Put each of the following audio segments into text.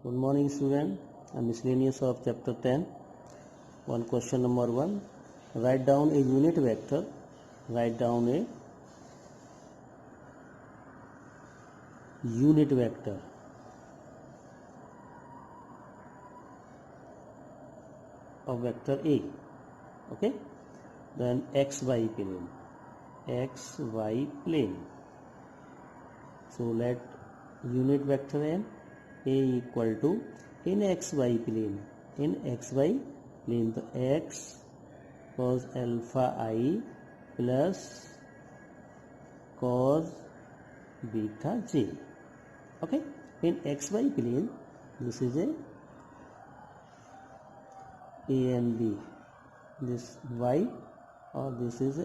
Good morning, student. Miscellaneous of chapter 10. One question number 1. Write down a unit vector. Write down a unit vector of vector A. Okay. Then xy plane. xy plane. So let unit vector n A equal to in xy plane. In xy plane, the x cos alpha I plus cos beta j. Okay. In xy plane, this is a and b. This y or this is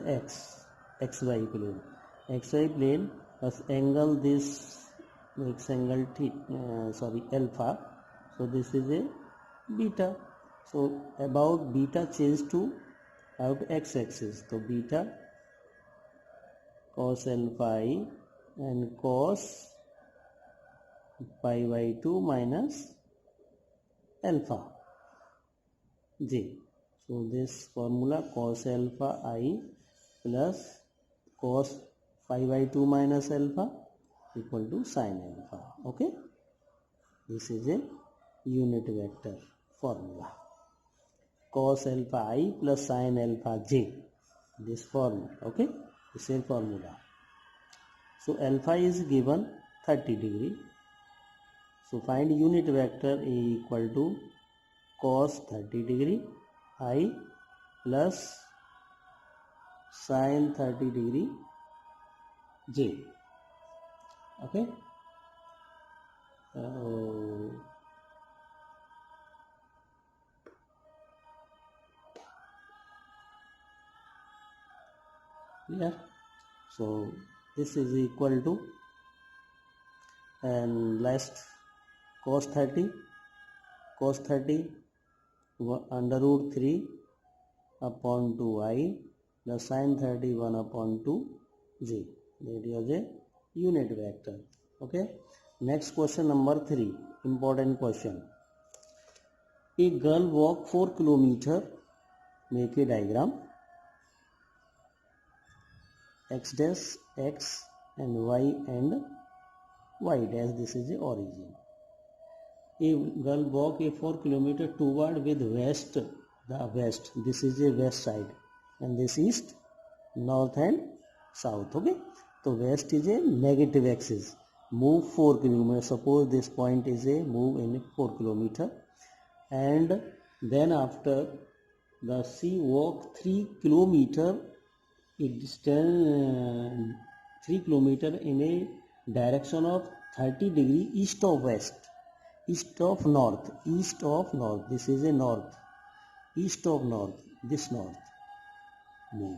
xy plane. Xy plane has angle this makes angle alpha. So this is a beta. So about beta change to out x-axis. So beta cos alpha I and cos pi by 2 minus alpha j. So this formula cos alpha I plus cos pi by 2 minus alpha equal to sin alpha. Okay. This is a unit vector formula. Cos alpha I plus sin alpha j. This formula. Okay. The same formula. So alpha is given 30 degree. So find unit vector A equal to cos 30 degree I plus sin 30 degree j. Okay. Yeah. So this is equal to, and last cos 30 under root 3 upon 2i plus sin 30 1 upon 2j. That is a unit vector. Okay. Next question number 3. Important question. A girl walk 4 kilometers. Make a diagram. X dash, x and y dash. This is the origin. A girl walk a 4 kilometers toward with west. The west. This is the west side. And this east, north and south. Okay. So west is a negative axis. Move 4 kilometers. Suppose this point is a move in 4 kilometers. And then after the she walk 3 kilometers. It distance 3 kilometers in a direction of 30 degree east of west. East of north. This is a north. East of north. This north. Move.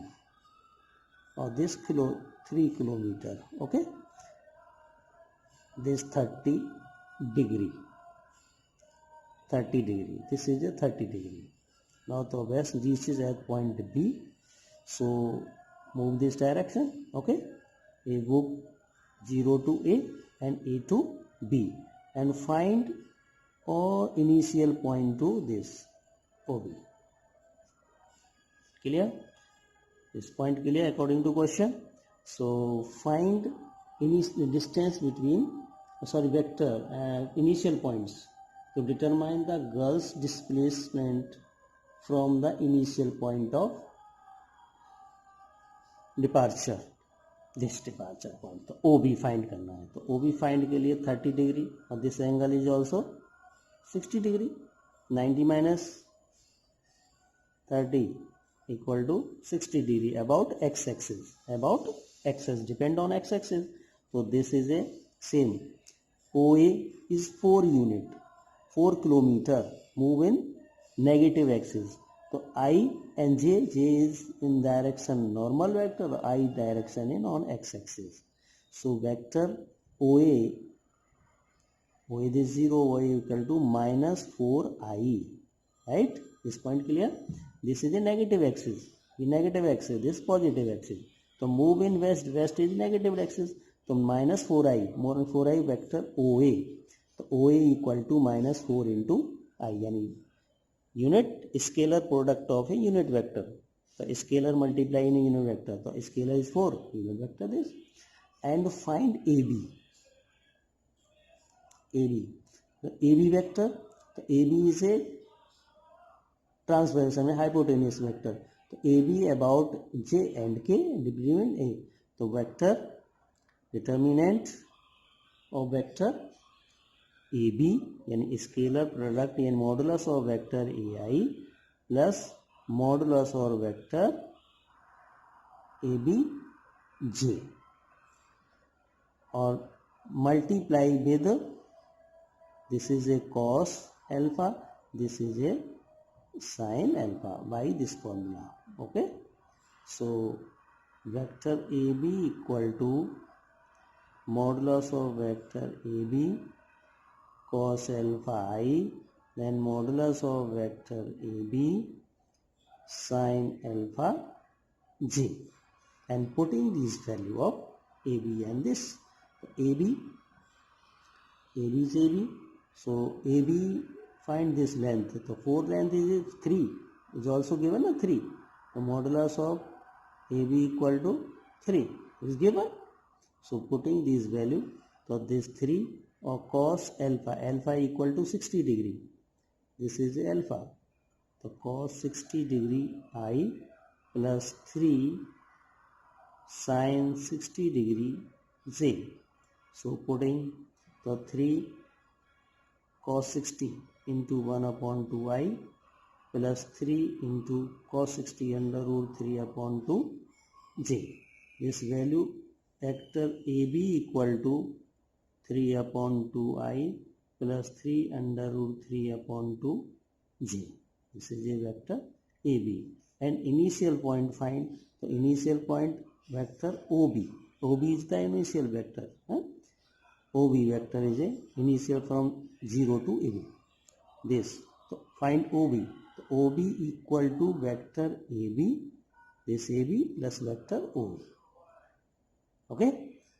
Or this 3 kilometers. Okay. This 30 degree. This is a 30 degree. Now the west reaches at point B. So move this direction. Okay. A move 0 to A and A to B. And find all initial point to this OB. Clear? This point clear according to question. So find initial distance between vector initial points to determine the girl's displacement from the initial point of departure. This departure point. तो OB find करना है. तो OB find के लिए 30 degree और this angle is also 60 degree. 90 minus 30 equal to 60 degree about x-axis. About x-axis. Depend on x-axis. So this is a same. OA is 4 unit. 4 kilometer. Move in negative axis. So I and j is in direction normal vector, I direction in on x-axis. So vector OA is 0, y equal to minus 4i. Right? This point clear? This is a negative axis. The negative axis, this positive axis. So move in west is negative axis. So minus 4i, more than 4i vector OA तो OA equal to -4 into I, यानी unit scalar product of a unit vector. तो scalar multiply in unit vector, तो scalar is 4, unit vector this. And find AB. तो AB वेक्टर, तो AB is a transverse में hypotenuse vector. तो AB about J and K determinant A. तो vector determinant of vector AB यानी scalar product यानी modulus of vector AI plus modulus और vector ABJ और multiply with this is a cos alpha, this is a sin alpha by this formula. Okay, so vector AB equal to modulus of vector AB cos alpha I, then modulus of vector AB sin alpha J, and putting this value of AB and this. AB is AB, so AB find this length. So 4 length is 3, is also given a 3. The modulus of AB equal to 3 is given. So putting this value, so this 3 or cos alpha equal to 60 degree. This is alpha. So cos 60 degree I plus 3 sin 60 degree J. So putting the 3 cos 60 into 1 upon 2i plus 3 into cos 60 under root 3 upon 2j. This value vector AB equal to 3 upon 2i plus 3 under root 3 upon 2j. This is a vector AB. And initial point find. So initial point vector OB. OB is the initial vector. OB vector is a initial from 0 to AB. This. So find OB. So OB equal to vector AB. This AB plus vector OB. Okay.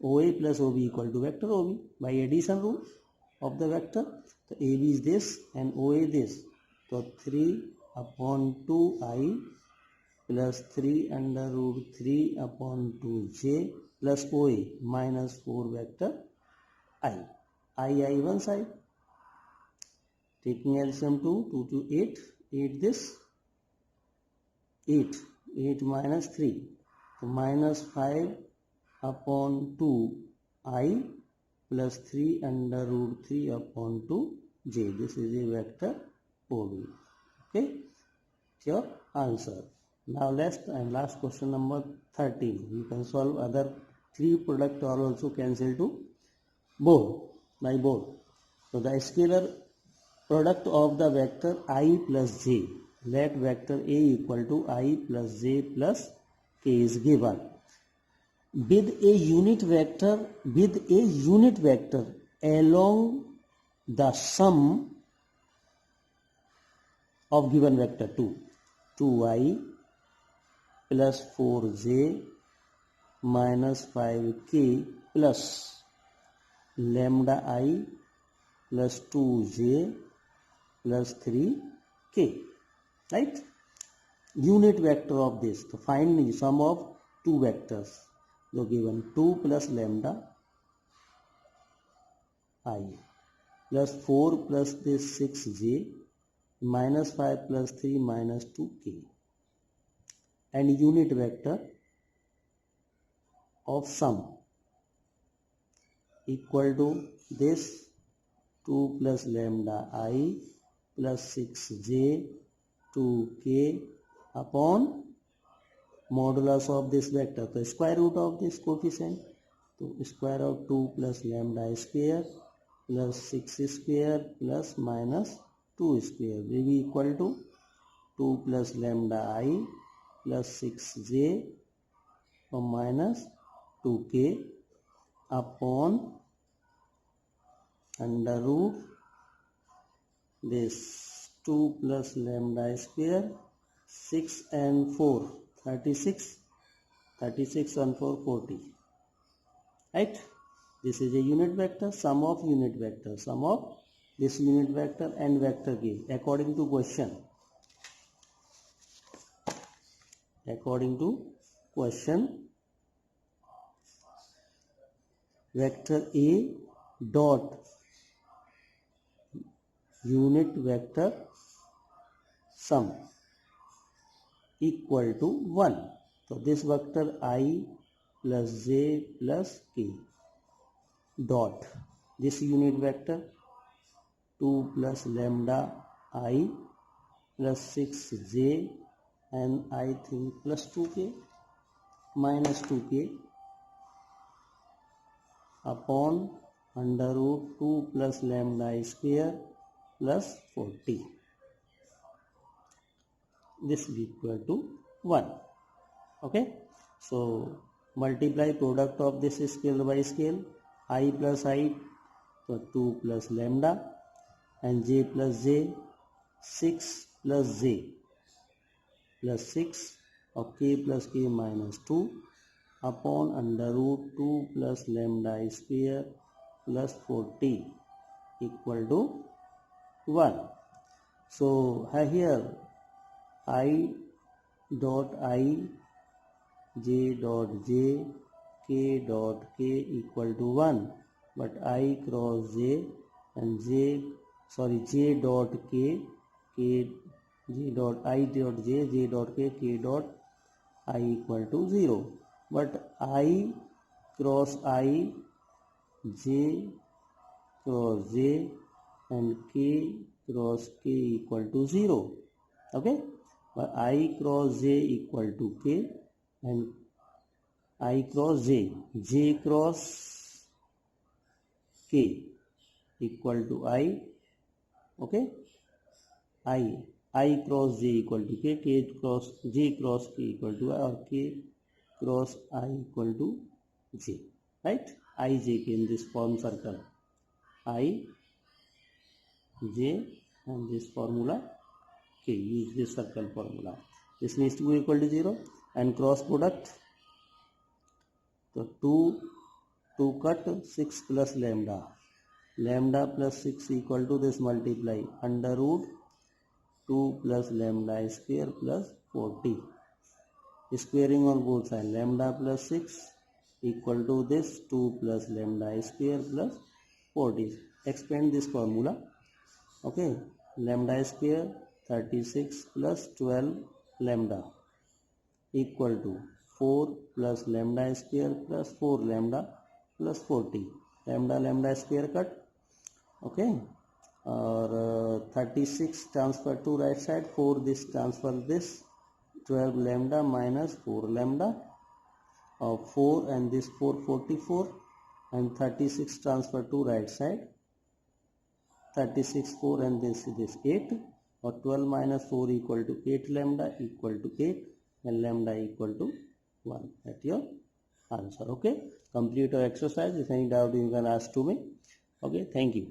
OA plus OB equal to vector OB by addition rule of the vector. So AB is this and OA this. So 3 upon 2i plus 3 under root 3 upon 2j plus OA minus 4 vector I. I one side. Taking LCM 2 to 8. 8 this. 8. 8 minus 3. So minus 5 upon 2i plus 3 under root 3 upon 2j. This is a vector OB. Okay. Your answer. Now last question number 13. You can solve other 3 product are also cancel to by board. So the scalar product of the vector I plus j, let vector A equal to I plus j plus k is given with a unit vector along the sum of given vector 2i plus 4j minus 5k plus lambda I plus 2j plus 3k, right? Unit vector of this. So find the sum of 2 vectors. So given 2 plus lambda I plus 4 plus this 6j minus 5 plus 3 minus 2k, and unit vector of sum equal to this 2 plus lambda I plus 6j 2k upon modulus of this vector. So square root of this coefficient. So square of 2 plus lambda square plus 6 square plus minus 2 square will be equal to 2 plus lambda I plus 6j or minus 2k upon under root this 2 plus lambda square 6 and 4 36 and 4 40, right? this is a unit vector, sum of unit vector, sum of this unit vector and vector k according to question. According to question, vector A dot unit vector sum equal to 1. So this vector I plus j plus k dot this unit vector 2 plus lambda I plus 6j and I think plus 2k minus 2k upon under root 2 plus lambda I square plus 40. This is equal to 1. Okay, so multiply product of this scale by scale, I plus I, so 2 plus lambda and j plus j, 6 plus j plus 6 or k plus k minus 2 upon under root 2 plus lambda I square plus 40 equal to 1. So here I dot I, j dot j, k dot k equal to 1, but I cross j and j dot k, j dot I dot j dot k dot I equal to 0, but I cross I, j cross j and k cross k equal to 0. Okay, but I cross j equal to k and I cross j cross k equal to I. Okay, I cross j equal to k cross j cross k equal to I, or k cross I equal to j, right? I j k in this form circle, I j and this formula k, use this circle formula. This needs to be equal to 0 and cross product. So 2 cut 6 plus lambda plus 6 equal to this multiply under root 2 plus lambda square plus 40. Squaring on both sides, lambda plus 6 equal to this 2 plus lambda square plus 40. Expand this formula. Okay, lambda square 36 plus 12 lambda equal to 4 plus lambda square plus 4 lambda plus 40. Lambda square cut. Okay, or 36 transfer to right side, 4 this transfer this, 12 lambda minus 4 lambda, 4 and this 4 44, and 36 transfer to right side, 36 4 and this 8, or 12 minus 4 equal to 8 lambda equal to 8 and lambda equal to 1. That's your answer. Okay, complete your exercise. If any doubt you can ask to me. Okay, thank you.